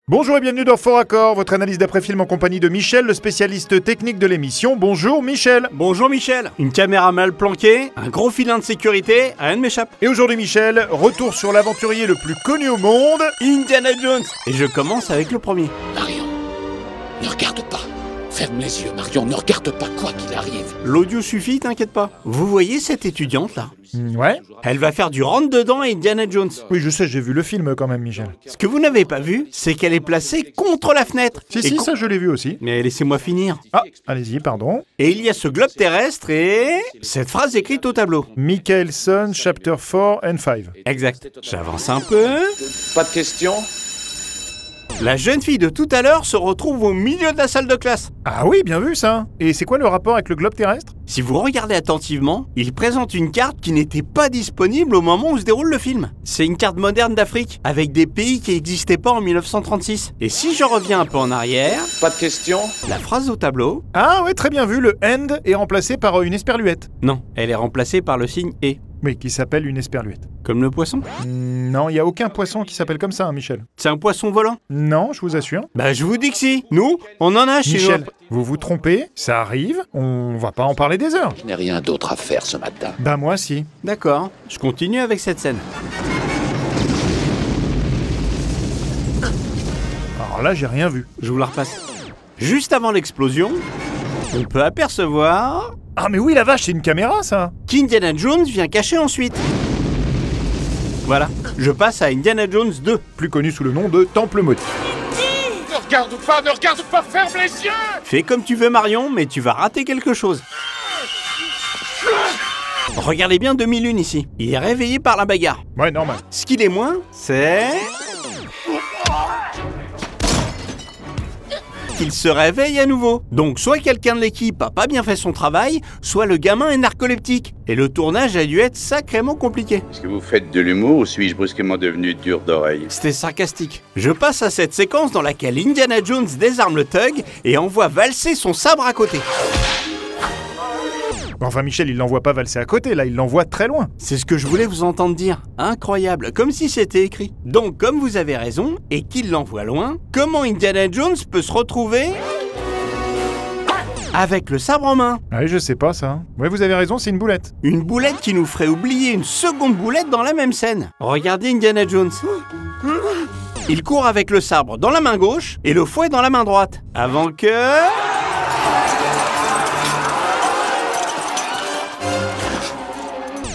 Bonjour et bienvenue dans Fort Accord, votre analyse d'après-film en compagnie de Michel, le spécialiste technique de l'émission. Bonjour Michel. Bonjour Michel. Une caméra mal planquée, un gros filin de sécurité, rien ne m'échappe. Et aujourd'hui Michel, retour sur l'aventurier le plus connu au monde, Indiana Jones. Et je commence avec le premier. Marion, ne regarde pas. Ferme les yeux, Marion, ne regarde pas quoi qu'il arrive. L'audio suffit, t'inquiète pas. Vous voyez cette étudiante là? Ouais. Elle va faire du rentre-dedans à Indiana Jones. Oui je sais, j'ai vu le film quand même Michel. Ce que vous n'avez pas vu, c'est qu'elle est placée contre la fenêtre. Si, ça je l'ai vu aussi. Mais laissez-moi finir. Ah, allez-y, pardon. Et il y a ce globe terrestre et... cette phrase écrite au tableau. Michelson, chapter 4 and 5. Exact. J'avance un peu. Pas de questions? La jeune fille de tout à l'heure se retrouve au milieu de la salle de classe. Ah oui, bien vu ça. Et c'est quoi le rapport avec le globe terrestre? Si vous regardez attentivement, il présente une carte qui n'était pas disponible au moment où se déroule le film. C'est une carte moderne d'Afrique, avec des pays qui n'existaient pas en 1936. Et si je reviens un peu en arrière, Pas de questions? la phrase au tableau... Ah ouais, très bien vu, le end est remplacé par une esperluette. Non, elle est remplacée par le signe « et Oui, qui s'appelle une esperluette. ». Comme le poisson. Non, il n'y a aucun poisson qui s'appelle comme ça, hein, Michel. C'est un poisson volant. Non, je vous assure. Bah je vous dis que si. Nous, on en a chez Michel, nous. vous vous trompez, ça arrive, on va pas en parler des heures. Je n'ai rien d'autre à faire ce matin. Bah moi si. D'accord, je continue avec cette scène. Alors là, j'ai rien vu. Je vous la repasse. Juste avant l'explosion, on peut apercevoir Ah mais oui, la vache, c'est une caméra ça. qu'Indiana Jones vient cacher ensuite. Voilà, je passe à Indiana Jones 2. Plus connu sous le nom de Temple Maudit. Ne regarde pas, ferme les yeux! Fais comme tu veux Marion, mais tu vas rater quelque chose. Regardez bien 2001 ici. Il est réveillé par la bagarre. Ouais, normal. Ce qu'il est moins, c'est... qu'il se réveille à nouveau. Donc soit quelqu'un de l'équipe a pas bien fait son travail, soit le gamin est narcoleptique. Et le tournage a dû être sacrément compliqué. Est-ce que vous faites de l'humour ou suis-je brusquement devenu dur d'oreille? C'était sarcastique. Je passe à cette séquence dans laquelle Indiana Jones désarme le thug et envoie valser son sabre à côté. Enfin Michel, il l'envoie pas valser à côté, là, il l'envoie très loin. C'est ce que je voulais vous entendre dire. Incroyable, comme si c'était écrit. Donc, comme vous avez raison, et qu'il l'envoie loin, comment Indiana Jones peut se retrouver avec le sabre en main? Ah oui, je sais pas ça. Ouais, vous avez raison, c'est une boulette. Une boulette qui nous ferait oublier une seconde boulette dans la même scène. Regardez Indiana Jones. Il court avec le sabre dans la main gauche et le fouet dans la main droite. Avant que...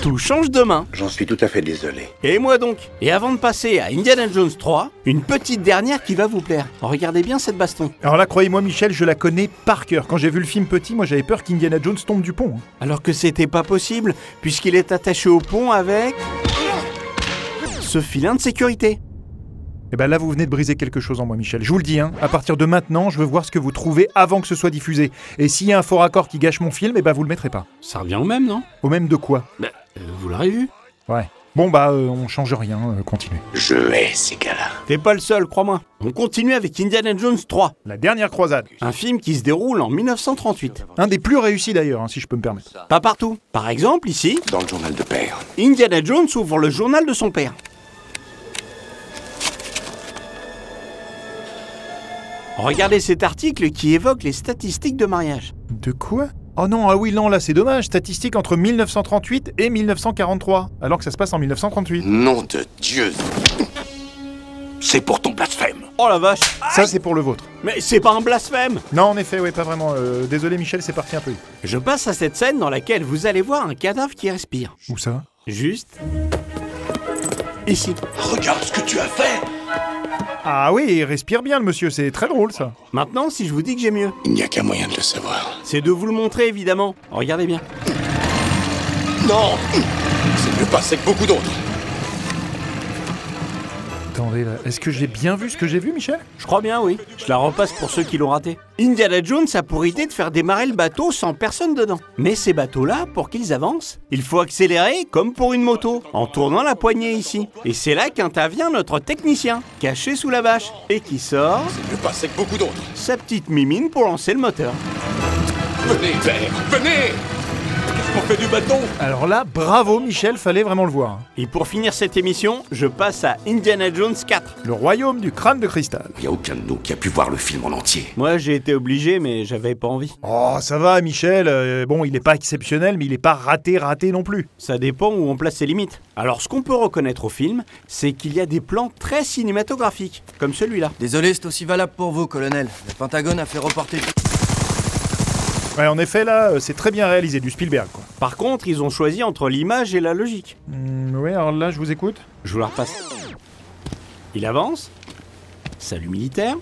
tout change de main. J'en suis tout à fait désolé. Et moi donc. Et avant de passer à Indiana Jones 3, une petite dernière qui va vous plaire. Regardez bien cette baston. Alors là, croyez-moi Michel, je la connais par cœur. Quand j'ai vu le film petit, moi j'avais peur qu'Indiana Jones tombe du pont. Alors que c'était pas possible, puisqu'il est attaché au pont avec... ce filin de sécurité. Et ben là, vous venez de briser quelque chose en moi Michel. Je vous le dis, à partir de maintenant, je veux voir ce que vous trouvez avant que ce soit diffusé. Et s'il y a un faux raccord qui gâche mon film, et ben vous le mettrez pas. Ça revient au même, non? Au même de quoi? Vous l'aurez vu. Ouais. Bon bah, on change rien, continuez. Je hais ces gars-là. T'es pas le seul, crois-moi. On continue avec Indiana Jones 3, La dernière croisade. un film qui se déroule en 1938. Un des plus réussis d'ailleurs, si je peux me permettre. Pas partout. Par exemple, ici, Dans le journal de père. Indiana Jones ouvre le journal de son père. Regardez cet article qui évoque les statistiques de mariage. De quoi? Oh non, ah oui, non, là c'est dommage. Statistique entre 1938 et 1943, alors que ça se passe en 1938. Nom de Dieu! C'est pour ton blasphème! Oh la vache! Ça c'est pour le vôtre. Mais c'est pas un blasphème! Non, en effet, oui, pas vraiment. Désolé Michel, c'est parti un peu vite. Je passe à cette scène dans laquelle vous allez voir un cadavre qui respire. Où ça? Juste... ici. Regarde ce que tu as fait! Ah oui, il respire bien le monsieur, c'est très drôle ça. Maintenant, si je vous dis que j'ai mieux, Il n'y a qu'un moyen de le savoir. c'est de vous le montrer évidemment. Regardez bien. Non! C'est mieux passé que beaucoup d'autres. Attendez là, est-ce que j'ai bien vu ce que j'ai vu Michel? Je crois bien, oui. Je la repasse pour ceux qui l'ont raté. Indiana Jones a pour idée de faire démarrer le bateau sans personne dedans. Mais ces bateaux-là, pour qu'ils avancent, il faut accélérer comme pour une moto, en tournant la poignée ici. Et c'est là qu'intervient notre technicien, caché sous la bâche, et qui sort C'est mieux passé que beaucoup d'autres. sa petite mimine pour lancer le moteur. Venez, père! Venez! On fait du bâton. Alors là, bravo Michel, fallait vraiment le voir. Et pour finir cette émission, je passe à Indiana Jones 4. Le royaume du crâne de cristal. Il n'y a aucun de nous qui a pu voir le film en entier. Moi, j'ai été obligé, mais j'avais pas envie. Oh, ça va Michel, bon, il est pas exceptionnel, mais il est pas raté non plus. Ça dépend où on place ses limites. Alors, ce qu'on peut reconnaître au film, c'est qu'il y a des plans très cinématographiques, comme celui-là. Désolé, c'est aussi valable pour vous, colonel. Le Pentagone a fait reporter... Ouais, en effet, là, c'est très bien réalisé, du Spielberg, quoi. Par contre, ils ont choisi entre l'image et la logique. Ouais, alors là, je vous écoute. Je vous la repasse. Il avance. Salut militaire.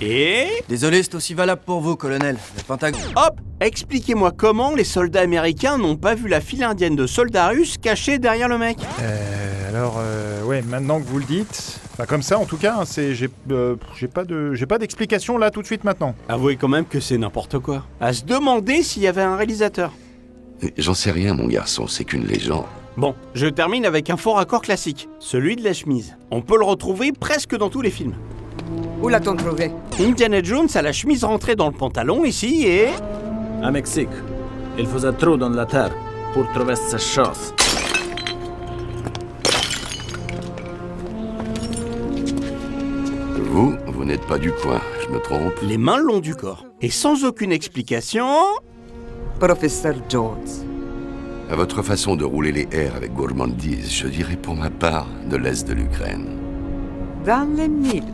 Et... Désolé, c'est aussi valable pour vous, colonel. Le Pentagone... hop! Expliquez-moi comment les soldats américains n'ont pas vu la file indienne de soldats russes cachée derrière le mec. Ouais, maintenant que vous le dites... Enfin, comme ça, en tout cas, j'ai pas d'explication là tout de suite maintenant. Avouez quand même que c'est n'importe quoi. À se demander s'il y avait un réalisateur. J'en sais rien, mon garçon, c'est qu'une légende. Bon, je termine avec un faux raccord classique, celui de la chemise. On peut le retrouver presque dans tous les films. Où l'a-t-on trouvé? Indiana Jones a la chemise rentrée dans le pantalon ici et... À Mexique, il faisait trop dans la terre pour trouver ces choses. Vous n'êtes pas du coin, je me trompe. les mains le long du corps. Et sans aucune explication... Professeur Jones. À votre façon de rouler les airs avec gourmandise, je dirais pour ma part de l'Est de l'Ukraine. Dans les mille.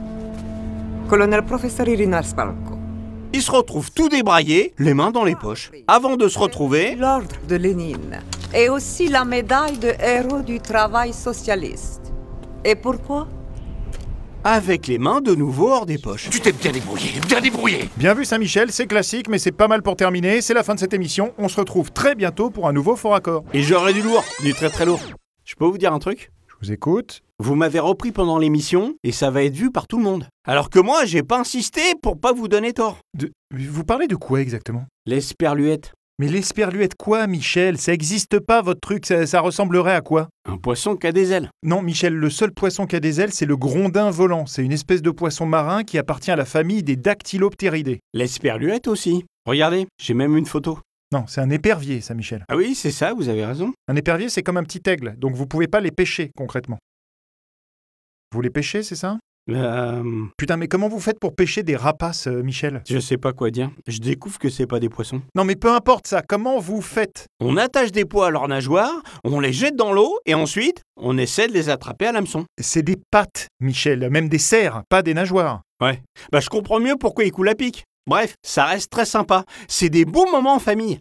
Colonel Professeur Irina Spalko. Il se retrouve tout débraillé, les mains dans les poches, avant de se retrouver... L'ordre de Lénine. Et aussi la médaille de héros du travail socialiste. Et pourquoi? avec les mains de nouveau hors des poches. Tu t'es bien débrouillé, bien débrouillé. Bien vu Saint-Michel, c'est classique, mais c'est pas mal pour terminer. C'est la fin de cette émission. On se retrouve très bientôt pour un nouveau Faux Raccord. Et j'aurai du lourd, du très très lourd. Je peux vous dire un truc ? Je vous écoute. Vous m'avez repris pendant l'émission et ça va être vu par tout le monde. Alors que moi, j'ai pas insisté pour pas vous donner tort. Vous parlez de quoi exactement ? L'esperluette. Mais l'esperluette quoi, Michel ? Ça existe pas, votre truc, ça ressemblerait à quoi ? Un poisson qui a des ailes. Non, Michel, le seul poisson qui a des ailes, c'est le grondin volant. C'est une espèce de poisson marin qui appartient à la famille des dactyloptéridés. L'esperluette aussi. Regardez, j'ai même une photo. Non, c'est un épervier, ça, Michel. Ah oui, c'est ça, vous avez raison. Un épervier, c'est comme un petit aigle, donc vous pouvez pas les pêcher, concrètement. Vous les pêchez, c'est ça ? Putain, mais comment vous faites pour pêcher des rapaces, Michel ? Je sais pas quoi dire. Je découvre que c'est pas des poissons. Non, mais peu importe ça, comment vous faites ? On attache des poids à leurs nageoires, on les jette dans l'eau et ensuite, on essaie de les attraper à l'hameçon. C'est des pattes, Michel, même des cerfs, pas des nageoires. Ouais. Bah je comprends mieux pourquoi ils coulent à pic. Bref, ça reste très sympa. C'est des beaux moments en famille.